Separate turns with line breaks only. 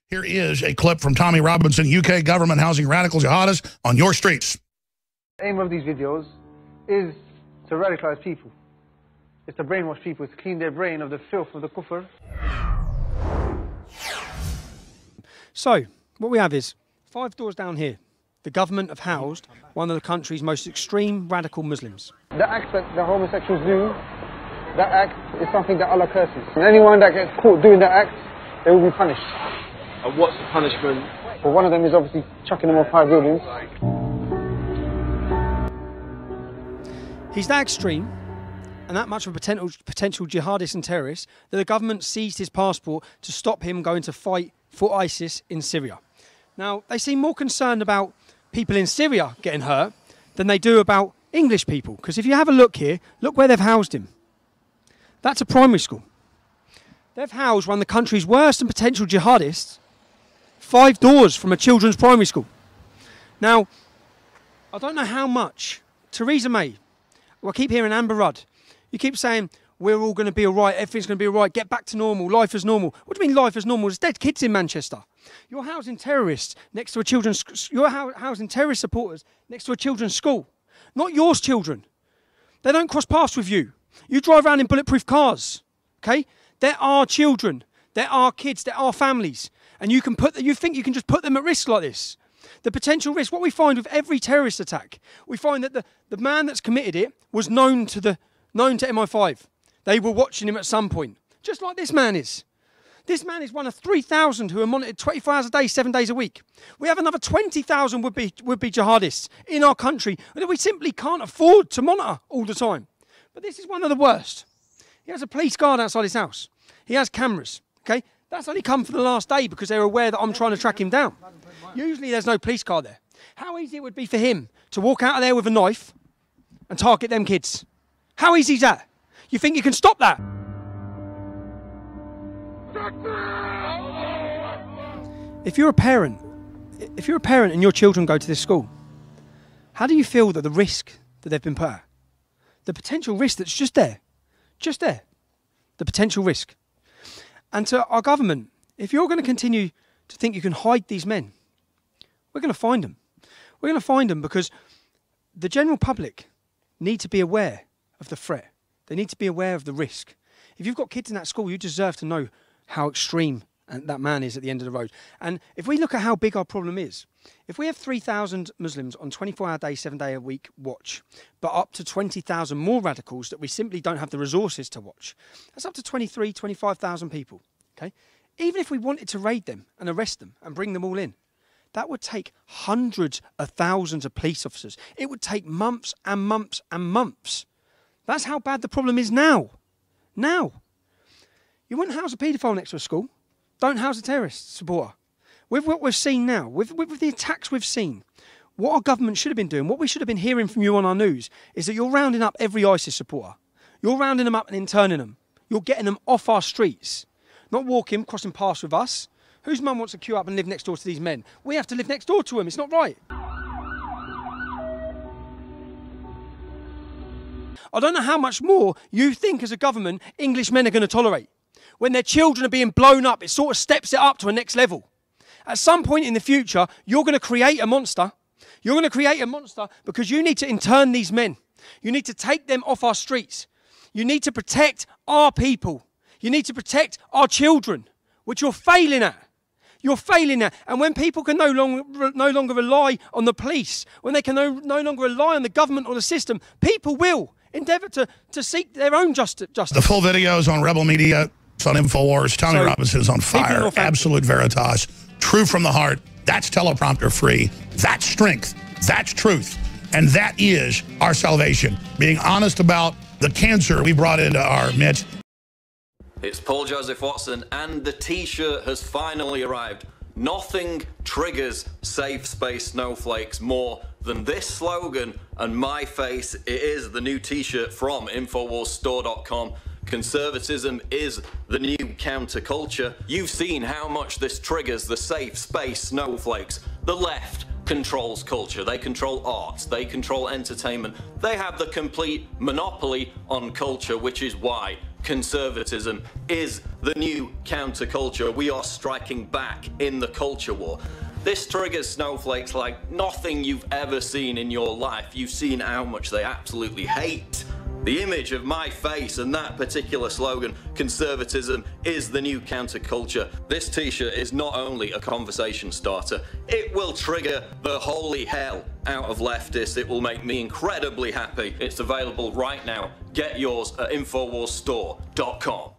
Here is a clip from Tommy Robinson, UK government housing radical jihadists on your streets.
The aim of these videos is to radicalize people. It's to brainwash people, to clean their brain of the filth of the kufr.
So, what we have is 5 doors down here. The government have housed one of the country's most extreme radical Muslims.
The act that the homosexuals do, that act is something that Allah curses. And anyone that gets caught doing that act, they will be punished.
And what's the punishment?
Well, one of them is obviously chucking them off high buildings.
He's that extreme and that much of a potential jihadist and terrorist that the government seized his passport to stop him going to fight for ISIS in Syria. Now, they seem more concerned about people in Syria getting hurt than they do about English people. Because if you have a look here, look where they've housed him. That's a primary school. They've housed one of the country's worst and potential jihadists 5 doors from a children's primary school. Now, I don't know how much Theresa May, well, I keep hearing Amber Rudd, you keep saying, we're all going to be all right, everything's going to be all right, get back to normal, life as normal. What do you mean life as normal? There's dead kids in Manchester. You're housing terrorists next to a children's, you're housing terrorist supporters next to a children's school. Not yours children. They don't cross paths with you. You drive around in bulletproof cars, okay? There are children, there are kids, there are families. And you think you can just put them at risk like this. The potential risk, what we find with every terrorist attack, we find that the man that's committed it was known to MI5. They were watching him at some point, just like this man is. This man is one of 3,000 who are monitored 24 hours a day, 7 days a week. We have another 20,000 would-be jihadists in our country that we simply can't afford to monitor all the time. But this is one of the worst. He has a police guard outside his house. He has cameras, okay? That's only come for the last day because they're aware that I'm trying to track him down. Usually there's no police car there. How easy it would be for him to walk out of there with a knife and target them kids. How easy is that? You think you can stop that? If you're a parent and your children go to this school, how do you feel that the risk that they've been put at? The potential risk that's just there, the potential risk. And to our government, if you're going to continue to think you can hide these men, we're going to find them. We're going to find them because the general public need to be aware of the threat. They need to be aware of the risk. If you've got kids in that school, you deserve to know how extreme that man is at the end of the road. And if we look at how big our problem is, if we have 3,000 Muslims on 24-hour day, 7-day-a-week watch, but up to 20,000 more radicals that we simply don't have the resources to watch, that's up to 23,000, 25,000 people, okay? Even if we wanted to raid them and arrest them and bring them all in, that would take hundreds of thousands of police officers. It would take months and months and months. That's how bad the problem is now. Now. You wouldn't house a paedophile next to a school. Don't house a terrorist supporter. With what we've seen now, with the attacks we've seen, what our government should have been doing, what we should have been hearing from you on our news, is that you're rounding up every ISIS supporter. You're rounding them up and interning them. You're getting them off our streets. Not walking, crossing paths with us. Whose mum wants to queue up and live next door to these men? We have to live next door to them. It's not right. I don't know how much more you think as a government English men are going to tolerate. When their children are being blown up, it sort of steps it up to a next level. At some point in the future, you're going to create a monster. You're going to create a monster because you need to intern these men. You need to take them off our streets. You need to protect our people. You need to protect our children, which you're failing at. You're failing at. And when people can no longer rely on the police, when they can no longer rely on the government or the system, people will endeavour to seek their own justice.
The full video is on Rebel Media. It's on InfoWars. Tommy Robinson is on fire. Absolute Veritas. True from the heart. That's teleprompter free. That's strength. That's truth. And that is our salvation. Being honest about the cancer we brought into our midst.
It's Paul Joseph Watson, and the t-shirt has finally arrived. Nothing triggers safe space snowflakes more than this slogan and my face. It is the new t-shirt from InfoWarsStore.com. Conservatism is the new counterculture. You've seen how much this triggers the safe space snowflakes. The left controls culture, they control arts, they control entertainment. They have the complete monopoly on culture, which is why conservatism is the new counterculture. We are striking back in the culture war. This triggers snowflakes like nothing you've ever seen in your life. You've seen how much they absolutely hate the image of my face and that particular slogan, conservatism is the new counterculture. This t-shirt is not only a conversation starter, it will trigger the holy hell out of leftists. It will make me incredibly happy. It's available right now. Get yours at InfoWarsStore.com.